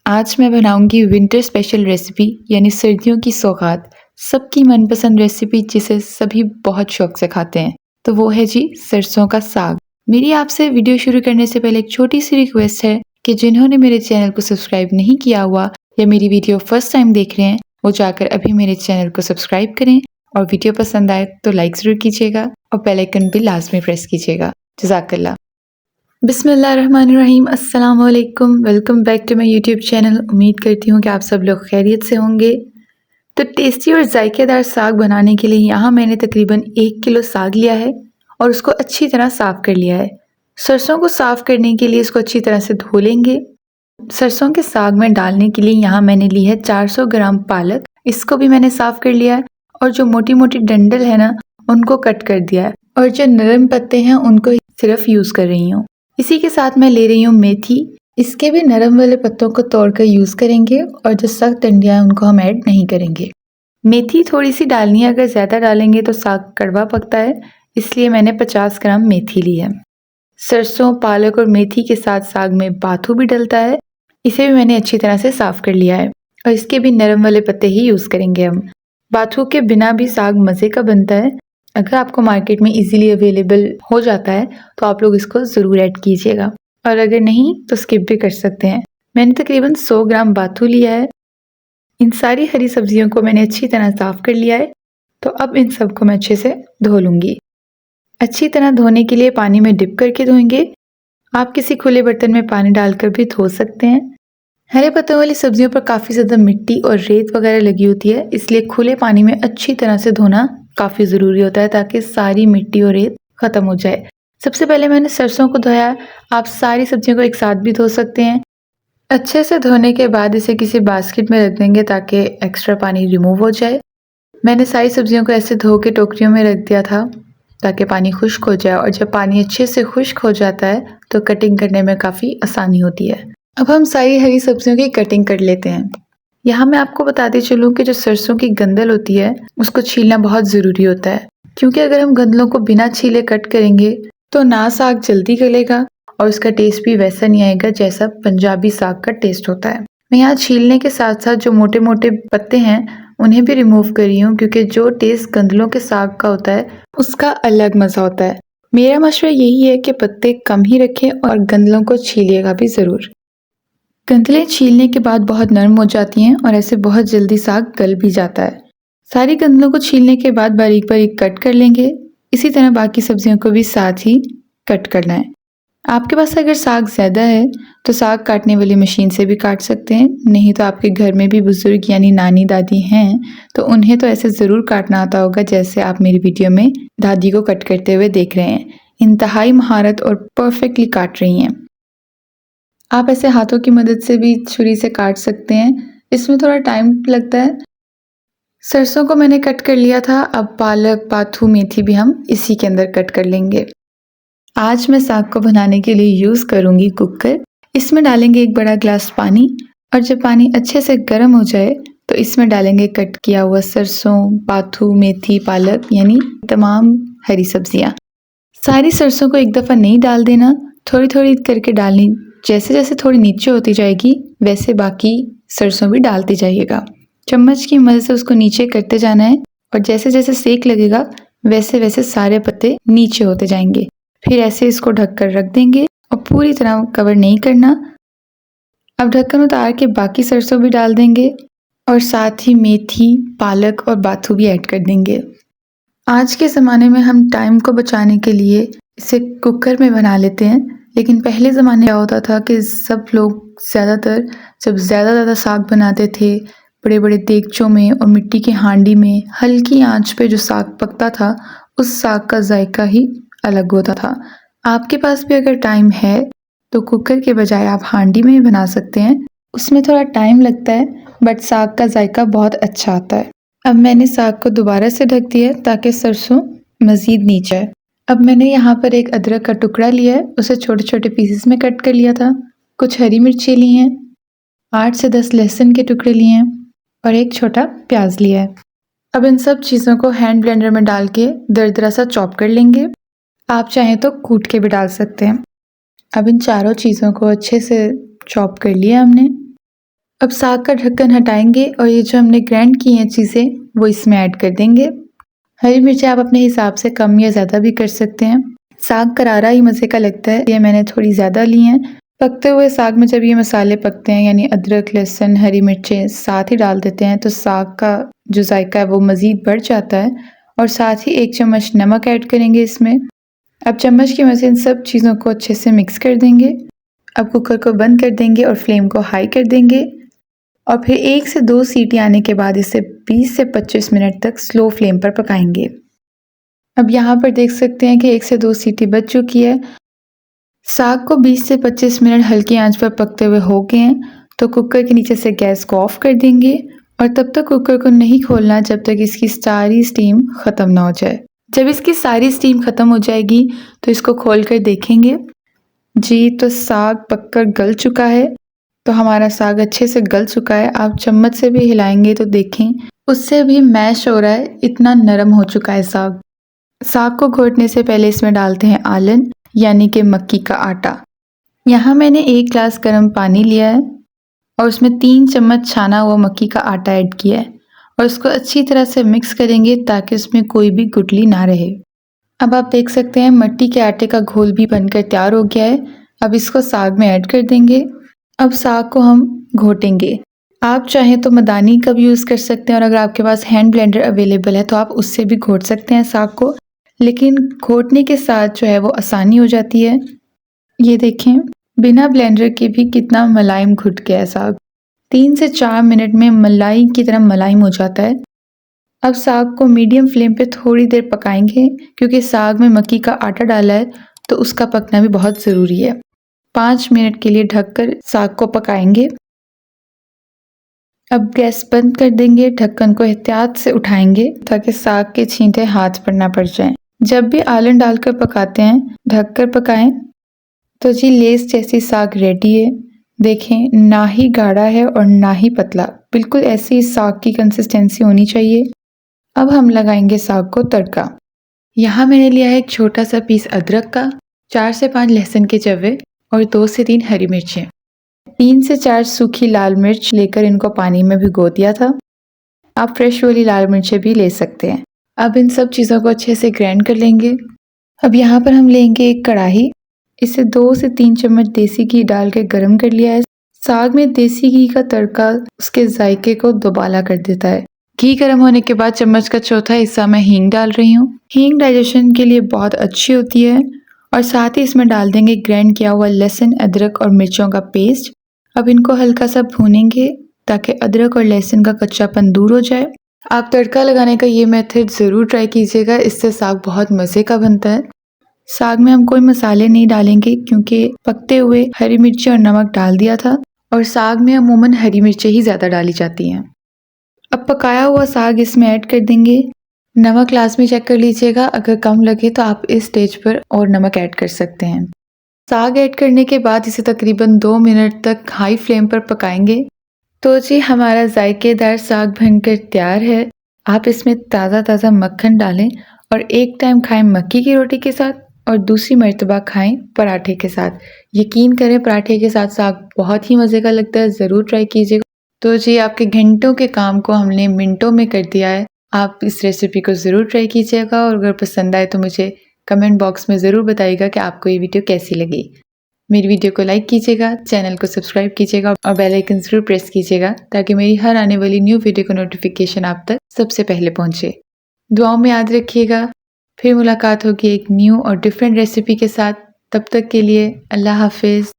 आज मैं बनाऊंगी विंटर स्पेशल रेसिपी यानी सर्दियों की सौगात। सबकी मनपसंद रेसिपी जिसे सभी बहुत शौक से खाते हैं, तो वो है जी सरसों का साग। मेरी आपसे वीडियो शुरू करने से पहले एक छोटी सी रिक्वेस्ट है कि जिन्होंने मेरे चैनल को सब्सक्राइब नहीं किया हुआ या मेरी वीडियो फर्स्ट टाइम देख रहे हैं, वो जाकर अभी मेरे चैनल को सब्सक्राइब करें और वीडियो पसंद आए तो लाइक ज़रूर कीजिएगा और बेल आइकन भी लास्ट में प्रेस कीजिएगा। जज़ाकल्लाह। बिस्मिल्लाहिर्रहमानिर्रहीम, अस्सलाम वालेकुम। Welcome back to my YouTube channel. उम्मीद करती हूँ कि आप सब लोग खैरियत से होंगे। तो टेस्टी और जायकेदार साग बनाने के लिए यहाँ मैंने तकरीबन 1 किलो साग लिया है और उसको अच्छी तरह साफ़ कर लिया है। सरसों को साफ़ करने के लिए इसको अच्छी तरह से धो लेंगे। सरसों के साग में डालने के लिए यहाँ मैंने ली है 400 ग्राम पालक। इसको भी मैंने साफ़ कर लिया है और जो मोटी मोटी डंडल है ना, उनको कट कर दिया है और जो नरम पत्ते हैं उनको सिर्फ यूज़ कर रही हूँ। इसी के साथ मैं ले रही हूँ मेथी। इसके भी नरम वाले पत्तों को तोड़कर यूज़ करेंगे और जो सख्त डंडियाँ हैं उनको हम ऐड नहीं करेंगे। मेथी थोड़ी सी डालनी है, अगर ज़्यादा डालेंगे तो साग कड़वा पकता है, इसलिए मैंने 50 ग्राम मेथी ली है। सरसों, पालक और मेथी के साथ साग में बाथू भी डलता है, इसे भी मैंने अच्छी तरह से साफ़ कर लिया है और इसके भी नरम वाले पत्ते ही यूज़ करेंगे हम। बाथू के बिना भी साग मज़े का बनता है। अगर आपको मार्केट में इजीली अवेलेबल हो जाता है तो आप लोग इसको ज़रूर ऐड कीजिएगा और अगर नहीं तो स्किप भी कर सकते हैं। मैंने तकरीबन 100 ग्राम बाथू लिया है। इन सारी हरी सब्जियों को मैंने अच्छी तरह साफ़ कर लिया है, तो अब इन सबको मैं अच्छे से धो लूँगी। अच्छी तरह धोने के लिए पानी में डिप करके धोएंगे। आप किसी खुले बर्तन में पानी डालकर भी धो सकते हैं। हरे पत्तों वाली सब्जियों पर काफ़ी ज़्यादा मिट्टी और रेत वगैरह लगी होती है, इसलिए खुले पानी में अच्छी तरह से धोना काफ़ी ज़रूरी होता है ताकि सारी मिट्टी और रेत ख़त्म हो जाए। सबसे पहले मैंने सरसों को धोया। आप सारी सब्जियों को एक साथ भी धो सकते हैं। अच्छे से धोने के बाद इसे किसी बास्केट में रख देंगे ताकि एक्स्ट्रा पानी रिमूव हो जाए। मैंने सारी सब्जियों को ऐसे धो के टोकरियों में रख दिया था ताकि पानी खुश्क हो जाए और जब पानी अच्छे से खुश्क हो जाता है तो कटिंग करने में काफ़ी आसानी होती है। अब हम सारी हरी सब्जियों की कटिंग कर लेते हैं। यहाँ मैं आपको बताते चलूँ कि जो सरसों की गंदल होती है उसको छीलना बहुत ज़रूरी होता है, क्योंकि अगर हम गंदलों को बिना छीले कट करेंगे तो ना साग जल्दी गलेगा और उसका टेस्ट भी वैसा नहीं आएगा जैसा पंजाबी साग का टेस्ट होता है। मैं यहाँ छीलने के साथ साथ जो मोटे मोटे पत्ते हैं उन्हें भी रिमूव कर रही हूँ, क्योंकि जो टेस्ट गंदलों के साग का होता है उसका अलग मज़ा होता है। मेरा मशवरा यही है कि पत्ते कम ही रखें और गंदलों को छीलिएगा भी ज़रूर। गंदलें छीलने के बाद बहुत नरम हो जाती हैं और ऐसे बहुत जल्दी साग गल भी जाता है। सारी गंदलों को छीलने के बाद बारीक बारीक कट कर लेंगे। इसी तरह बाकी सब्जियों को भी साथ ही कट करना है। आपके पास अगर साग ज़्यादा है तो साग काटने वाली मशीन से भी काट सकते हैं, नहीं तो आपके घर में भी बुजुर्ग यानी नानी दादी हैं तो उन्हें तो ऐसे ज़रूर काटना आता होगा जैसे आप मेरी वीडियो में दादी को कट करते हुए देख रहे हैं। इंतहाई महारत और परफेक्टली काट रही हैं। आप ऐसे हाथों की मदद से भी छुरी से काट सकते हैं, इसमें थोड़ा टाइम लगता है। सरसों को मैंने कट कर लिया था। अब पालक, बाथू, मेथी भी हम इसी के अंदर कट कर लेंगे। आज मैं साग को बनाने के लिए यूज़ करूँगी कुकर। इसमें डालेंगे 1 बड़ा गिलास पानी और जब पानी अच्छे से गर्म हो जाए तो इसमें डालेंगे कट किया हुआ सरसों, बाथू, मेथी, पालक यानी तमाम हरी सब्जियाँ। सारी सरसों को एक दफ़ा नहीं डाल देना, थोड़ी थोड़ी करके डालनी। जैसे जैसे थोड़ी नीचे होती जाएगी वैसे बाकी सरसों भी डालते जाइएगा। चम्मच की मदद से उसको नीचे करते जाना है और जैसे जैसे सेक लगेगा वैसे वैसे सारे पत्ते नीचे होते जाएंगे। फिर ऐसे इसको ढककर रख देंगे और पूरी तरह कवर नहीं करना। अब ढक्कन उतार के बाकी सरसों भी डाल देंगे और साथ ही मेथी, पालक और बाथू भी ऐड कर देंगे। आज के ज़माने में हम टाइम को बचाने के लिए इसे कुकर में बना लेते हैं, लेकिन पहले ज़माने में क्या होता था कि सब लोग ज़्यादातर जब ज़्यादा साग बनाते थे बड़े बड़े देगचों में और मिट्टी की हांडी में हल्की आंच पे जो साग पकता था उस साग का जायका ही अलग होता था। आपके पास भी अगर टाइम है तो कुकर के बजाय आप हांडी में ही बना सकते हैं। उसमें थोड़ा टाइम लगता है बट साग का जायका बहुत अच्छा आता है। अब मैंने साग को दोबारा से ढक दिया है ताकि सरसों मज़ीद नीचे आए। अब मैंने यहाँ पर एक अदरक का टुकड़ा लिया है, उसे छोटे छोटे पीसेस में कट कर लिया था। कुछ हरी मिर्ची ली हैं, 8 से 10 लहसुन के टुकड़े लिए हैं और एक छोटा प्याज लिया है। अब इन सब चीज़ों को हैंड ब्लेंडर में डाल के दरदरा सा चॉप कर लेंगे। आप चाहें तो कूट के भी डाल सकते हैं। अब इन चारों चीज़ों को अच्छे से चॉप कर लिया हमने। अब साग का ढक्कन हटाएंगे और ये जो हमने ग्राइंड की हैं चीज़ें वो इसमें ऐड कर देंगे। हरी मिर्ची आप अपने हिसाब से कम या ज़्यादा भी कर सकते हैं। साग करारा ही मज़े का लगता है, ये मैंने थोड़ी ज़्यादा ली हैं। पकते हुए साग में जब ये मसाले पकते हैं यानी अदरक, लहसुन, हरी मिर्चें साथ ही डाल देते हैं तो साग का जो जायका है वो मज़ीद बढ़ जाता है। और साथ ही 1 चम्मच नमक ऐड करेंगे इसमें। अब चम्मच की मदद से इन सब चीज़ों को अच्छे से मिक्स कर देंगे। अब कुकर को बंद कर देंगे और फ्लेम को हाई कर देंगे और फिर 1 से 2 सीटी आने के बाद इसे 20 से 25 मिनट तक स्लो फ्लेम पर पकाएंगे। अब यहाँ पर देख सकते हैं कि 1 से 2 सीटी बज चुकी है। साग को 20 से 25 मिनट हल्की आंच पर पकते हुए हो गए हैं, तो कुकर के नीचे से गैस को ऑफ कर देंगे और तब तक कुकर को नहीं खोलना जब तक इसकी सारी स्टीम ख़त्म ना हो जाए। जब इसकी सारी स्टीम ख़त्म हो जाएगी तो इसको खोल कर देखेंगे। जी, तो साग पककर गल चुका है। तो हमारा साग अच्छे से गल चुका है। आप चम्मच से भी हिलाएंगे तो देखें उससे भी मैश हो रहा है, इतना नरम हो चुका है साग। साग को घोटने से पहले इसमें डालते हैं आलन यानी कि मक्की का आटा। यहाँ मैंने 1 ग्लास गर्म पानी लिया है और उसमें 3 चम्मच छाना हुआ मक्की का आटा ऐड किया है और उसको अच्छी तरह से मिक्स करेंगे ताकि उसमें कोई भी गुठली ना रहे। अब आप देख सकते हैं मट्टी के आटे का घोल भी बनकर तैयार हो गया है। अब इसको साग में ऐड कर देंगे। अब साग को हम घोटेंगे। आप चाहें तो मदानी का भी यूज़ कर सकते हैं और अगर आपके पास हैंड ब्लेंडर अवेलेबल है तो आप उससे भी घोट सकते हैं साग को, लेकिन घोटने के साथ जो है वो आसानी हो जाती है। ये देखें बिना ब्लेंडर के भी कितना मुलायम घुट गया है साग। 3 से 4 मिनट में मलाई की तरह मुलायम हो जाता है। अब साग को मीडियम फ्लेम पे थोड़ी देर पकाएंगे क्योंकि साग में मक्की का आटा डाला है तो उसका पकना भी बहुत ज़रूरी है। 5 मिनट के लिए ढककर साग को पकाएंगे। अब गैस बंद कर देंगे, ढक्कन को एहतियात से उठाएंगे ताकि साग के छींटे हाथ पर ना पड़ जाएं। जब भी आलन डालकर पकाते हैं ढककर पकाएं। तो जी लेस जैसी साग रेडी है। देखें ना ही गाढ़ा है और ना ही पतला, बिल्कुल ऐसी साग की कंसिस्टेंसी होनी चाहिए। अब हम लगाएंगे साग को तड़का। यहाँ मैंने लिया है एक छोटा सा पीस अदरक का, 4 से 5 लहसुन के जवे और 2 से 3 हरी मिर्चें, 3 से 4 सूखी लाल मिर्च लेकर इनको पानी में भिगो दिया था। आप फ्रेश वाली लाल मिर्चें भी ले सकते हैं। अब इन सब चीज़ों को अच्छे से ग्राइंड कर लेंगे। अब यहाँ पर हम लेंगे एक कढ़ाई, इसे 2 से 3 चम्मच देसी घी डाल के गर्म कर लिया है। साग में देसी घी का तड़का उसके जायके को दोबाला कर देता है। घी गर्म होने के बाद चम्मच का चौथा हिस्सा मैं हींग डाल रही हूँ। हींग डाइजेशन के लिए बहुत अच्छी होती है। और साथ ही इसमें डाल देंगे ग्राइंड किया हुआ लहसुन, अदरक और मिर्चों का पेस्ट। अब इनको हल्का सा भूनेंगे ताकि अदरक और लहसुन का कच्चापन दूर हो जाए। आप तड़का लगाने का ये मेथड ज़रूर ट्राई कीजिएगा, इससे साग बहुत मज़े का बनता है। साग में हम कोई मसाले नहीं डालेंगे क्योंकि पकते हुए हरी मिर्ची और नमक डाल दिया था और साग में अमूमन हरी मिर्चें ही ज़्यादा डाली जाती हैं। अब पकाया हुआ साग इसमें ऐड कर देंगे। नमक लाजमी चेक कर लीजिएगा, अगर कम लगे तो आप इस स्टेज पर और नमक ऐड कर सकते हैं। साग ऐड करने के बाद इसे तकरीबन 2 मिनट तक हाई फ्लेम पर पकाएंगे। तो जी हमारा जायकेदार साग बनकर तैयार है। आप इसमें ताज़ा ताज़ा मक्खन डालें और एक टाइम खाएं मक्की की रोटी के साथ और दूसरी मर्तबा खाएं पराठे के साथ। यकीन करें पराठे के साथ साग बहुत ही मज़े का लगता है, ज़रूर ट्राई कीजिएगा। तो जी आपके घंटों के काम को हमने मिनटों में कर दिया है। आप इस रेसिपी को ज़रूर ट्राई कीजिएगा और अगर पसंद आए तो मुझे कमेंट बॉक्स में ज़रूर बताइएगा कि आपको ये वीडियो कैसी लगी। मेरी वीडियो को लाइक कीजिएगा, चैनल को सब्सक्राइब कीजिएगा और बेल आइकन ज़रूर प्रेस कीजिएगा ताकि मेरी हर आने वाली न्यू वीडियो का नोटिफिकेशन आप तक सबसे पहले पहुंचे। दुआओं में याद रखिएगा। फिर मुलाकात होगी एक न्यू और डिफरेंट रेसिपी के साथ। तब तक के लिए अल्लाह हाफिज़।